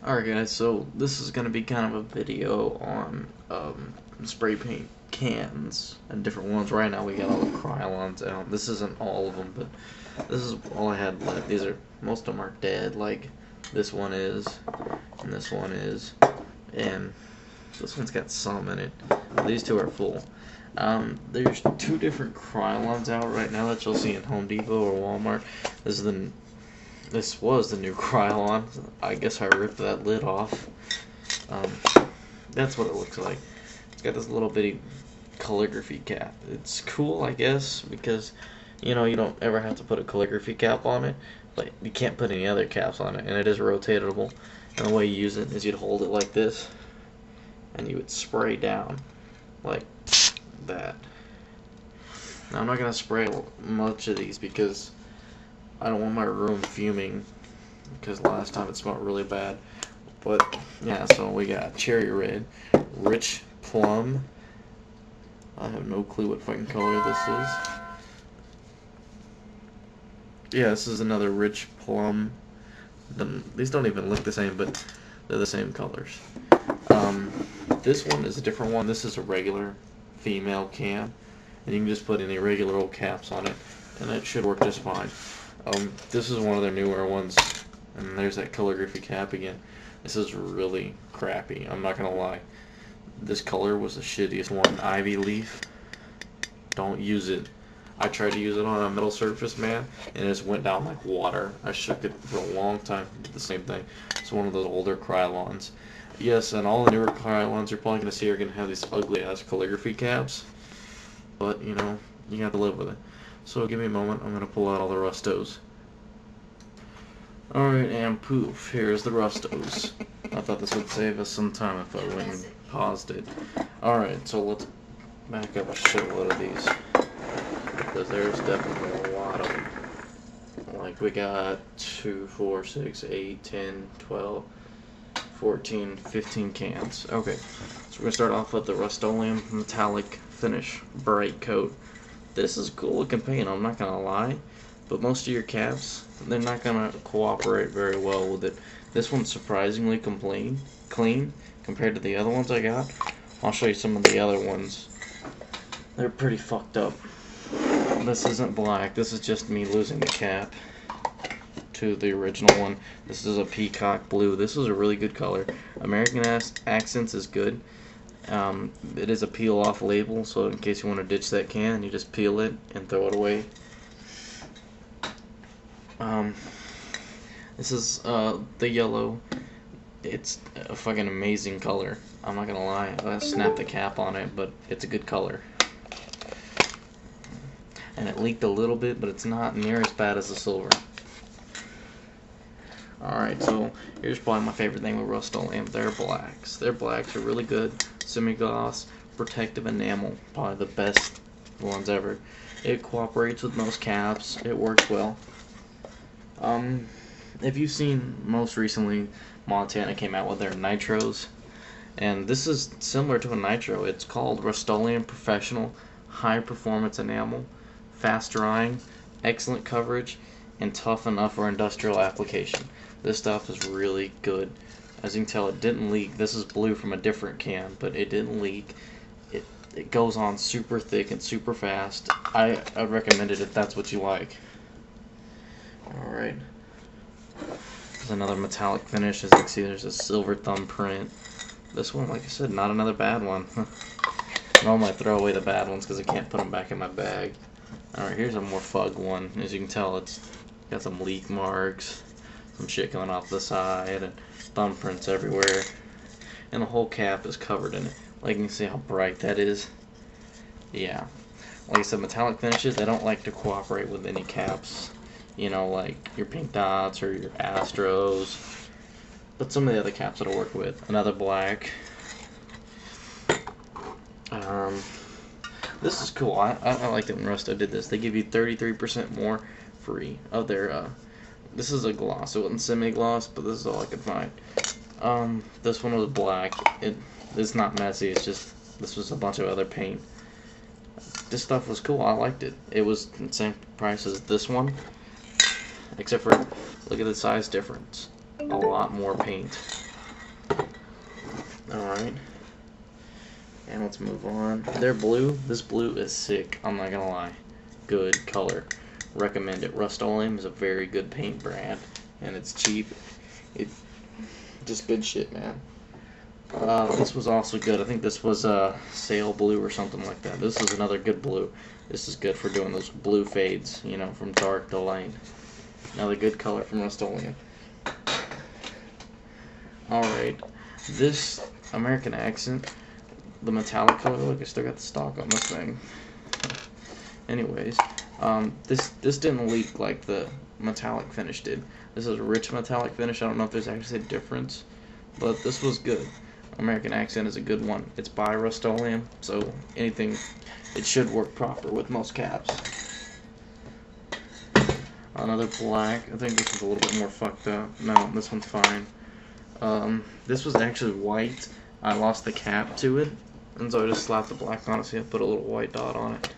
Alright guys, so this is going to be kind of a video on spray paint cans and different ones. Right now we got all the Krylons out. This isn't all of them, but this is all I had left. Most of them are dead, like this one is, and this one is, and this one's got some in it. These two are full. There's two different Krylons out right now that you'll see in Home Depot or Walmart. This was the new Krylon. I guess I ripped that lid off. That's what it looks like. It's got this little bitty calligraphy cap. It's cool, I guess, because you don't ever have to put a calligraphy cap on it, but you can't put any other caps on it, and it is rotatable. And the way you use it is you'd hold it like this, and you would spray down like that. Now I'm not gonna spray much of these because I don't want my room fuming, because last time it smelled really bad. But yeah, so we got cherry red, rich plum. I have no clue what fucking color this is. Yeah, this is another rich plum. These don't even look the same, but they're the same colors. This one is a different one. This is a regular female can, and you can just put any regular old caps on it, and it should work just fine. This is one of their newer ones, and there's that calligraphy cap again. This is really crappy, I'm not gonna lie. This color was the shittiest one. Ivy leaf. Don't use it. I tried to use it on a metal surface, man, and it just went down like water. I shook it for a long time, did the same thing. It's one of those older Krylons. Yes, and all the newer Krylons you're probably gonna see are gonna have these ugly ass calligraphy caps, but you have to live with it. So give me a moment, I'm going to pull out all the Rustos. Alright, and poof, here's the Rustos. I thought this would save us some time if I went and paused it. Alright, so let's back up a shitload of these, because there's definitely a lot of them. Like, we got 2, 4, 6, 8, 10, 12, 14, 15 cans. Okay, so we're going to start off with the Rust-Oleum Metallic Finish Bright Coat. This is cool looking paint, I'm not gonna lie, but most of your caps, they're not gonna cooperate very well with it. This one's surprisingly clean compared to the other ones I got. I'll show you some of the other ones. They're pretty fucked up. This isn't black, this is just me losing the cap to the original one. This is a peacock blue. This is a really good color. American Accents is good. It is a peel off label, so in case you want to ditch that can, you just peel it and throw it away. This is the yellow. It's a fucking amazing color, I'm not gonna lie. I snapped the cap on it, but it's a good color. And it leaked a little bit, but it's not near as bad as the silver. Alright, so here's probably my favorite thing with Rust-Oleum. Their blacks. Their blacks are really good. Semi-gloss, protective enamel. Probably the best ones ever. It cooperates with most caps. It works well. If you've seen, most recently, Montana came out with their Nitros. And this is similar to a Nitro. It's called Rust-Oleum Professional High Performance Enamel. Fast drying, excellent coverage, and tough enough for industrial application. This stuff is really good. As you can tell, it didn't leak. This is blue from a different can, but it didn't leak. It goes on super thick and super fast. I'd recommend it if that's what you like. Alright. There's another metallic finish. As you can see, there's a silver thumbprint. This one, like I said, not another bad one. Normally I throw away the bad ones because I can't put them back in my bag. Alright, here's a more fug one. As you can tell, it's got some leak marks, some shit going off the side, and thumbprints everywhere. And the whole cap is covered in it. Like, you can see how bright that is. Yeah. Like I said, metallic finishes, they don't like to cooperate with any caps. Like your Pink Dots or your Astros. But some of the other caps it'll work with. Another black. This is cool. I like that when Rusto did this. They give you 33% more free of their, this is a gloss. It wasn't semi-gloss, but this is all I could find. This one was black. It's not messy, it's just, this was a bunch of other paint. This stuff was cool, I liked it. It was the same price as this one, except for, look at the size difference. A lot more paint. Alright. And let's move on. They're blue. This blue is sick. I'm not gonna lie. Good color. Recommend it. Rust-Oleum is a very good paint brand, and it's cheap. It just good shit, man. This was also good. I think this was sail blue or something like that. This is another good blue. This is good for doing those blue fades, you know, from dark to light. Another good color from Rust-Oleum. Alright, this American Accent, the metallic color, look, I still got the stock on this thing. Anyways, this didn't leak like the metallic finish did. This is a rich metallic finish. I don't know if there's actually a difference, but this was good. American Accent is a good one. It's by Rust-Oleum, so anything, it should work proper with most caps. Another black. I think this is a little bit more fucked up. No, this one's fine. This was actually white. I lost the cap to it, and so I just slapped the black on it, so I put a little white dot on it.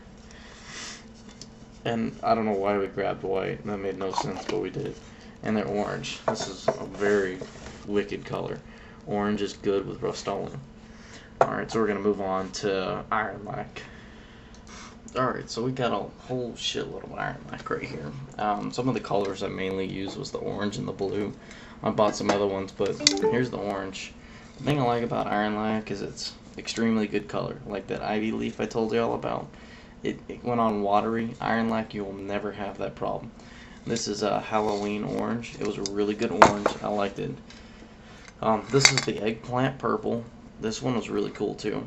And I don't know why we grabbed white. That made no sense, but we did. And they're orange. This is a very wicked color. Orange is good with Rust-Oleum. Alright, so we're going to move on to Iron Lac. Alright, so we got a whole shitload of Iron Lac right here. Some of the colors I mainly used was the orange and the blue. I bought some other ones, but here's the orange. The thing I like about Iron Lac is it's extremely good color. Like that ivy leaf I told you all about. It went on watery. Iron Lac, you will never have that problem. This is a Halloween orange. It was a really good orange. I liked it. This is the eggplant purple. This one was really cool too.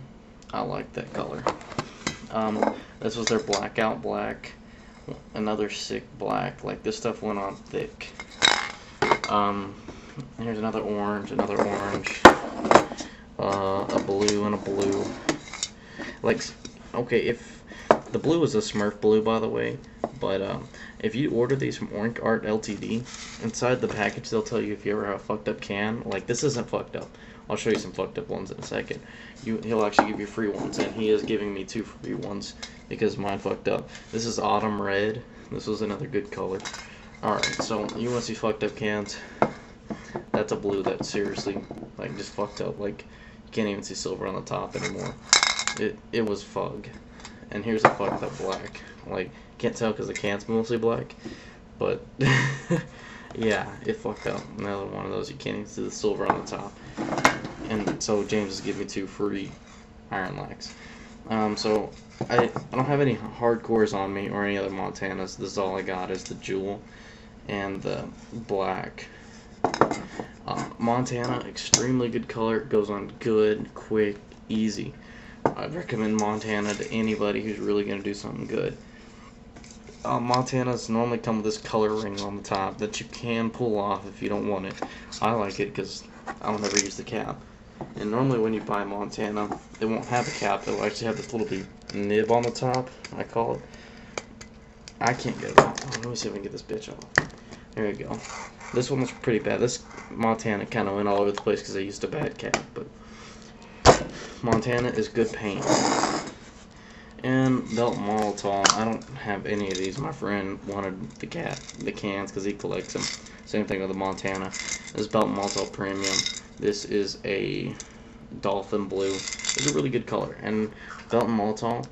I like that color. This was their blackout black. Another sick black. Like this stuff went on thick. Here's another orange, a blue and a blue. Like, okay, if the blue is a Smurf blue, by the way, but if you order these from Orange Art Ltd, inside the package they'll tell you if you ever have a fucked up can. Like, this isn't fucked up. I'll show you some fucked up ones in a second. He'll actually give you free ones, and he is giving me 2 free ones because mine fucked up. This is Autumn Red. This was another good color. Alright, so you want to see fucked up cans? That's a blue that seriously, like, just fucked up. Like, you can't even see silver on the top anymore. It was fug. And here's a fucked up black. Like, can't tell because the can's mostly black. But, yeah, it fucked up. Another one of those, you can't even see the silver on the top. And so James is giving me 2 free Iron Lacs. So I don't have any hardcores on me or any other Montanas. This is all I got is the Jewel and the black. Montana, extremely good color. It goes on good, quick, easy. I'd recommend Montana to anybody who's really going to do something good. Montanas normally come with this color ring on the top that you can pull off if you don't want it. I like it because I don't ever use the cap. And normally when you buy Montana, it won't have a cap. It'll actually have this little nib on the top, I call it. I can't get it off. Let me see if I can get this bitch off. There you go. This one was pretty bad. This Montana kind of went all over the place because I used a bad cap. But Montana is good paint. And Belt Molotov. I don't have any of these. My friend wanted the cans because he collects them. Same thing with the Montana. This is Belt Molotov Premium. This is a Dolphin Blue. It's a really good color. And Belt Molotov,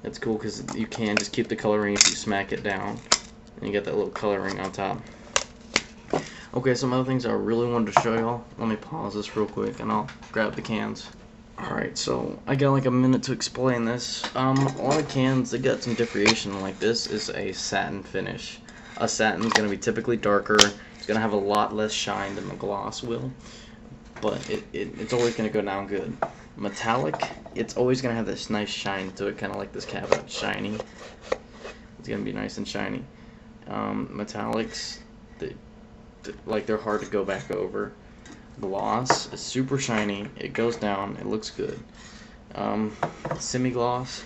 it's cool because you can just keep the coloring if you smack it down. And you get that little coloring on top. Okay, some other things I really wanted to show y'all. Let me pause this real quick and I'll grab the cans. Alright, so I got like a minute to explain this. A lot of cans, they got some differentiation. Like this is a satin finish. A satin is going to be typically darker. It's going to have a lot less shine than the gloss will. But it's always going to go down good. Metallic, it's always going to have this nice shine to it, kind of like this cap, shiny. It's going to be nice and shiny. Metallics, they're hard to go back over. Gloss is super shiny. It goes down. It looks good. Semi-gloss,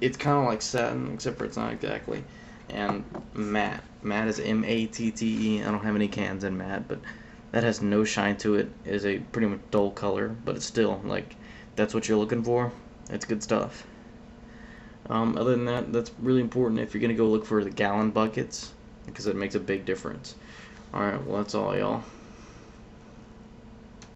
it's kind of like satin, except for it's not exactly. And matte. Matte is M-A-T-T-E. I don't have any cans in matte, but that has no shine to it. It is a pretty much dull color, but it's still, like, that's what you're looking for. It's good stuff. Other than that, that's really important if you're going to go look for the gallon buckets, because it makes a big difference. Alright, well, that's all, y'all.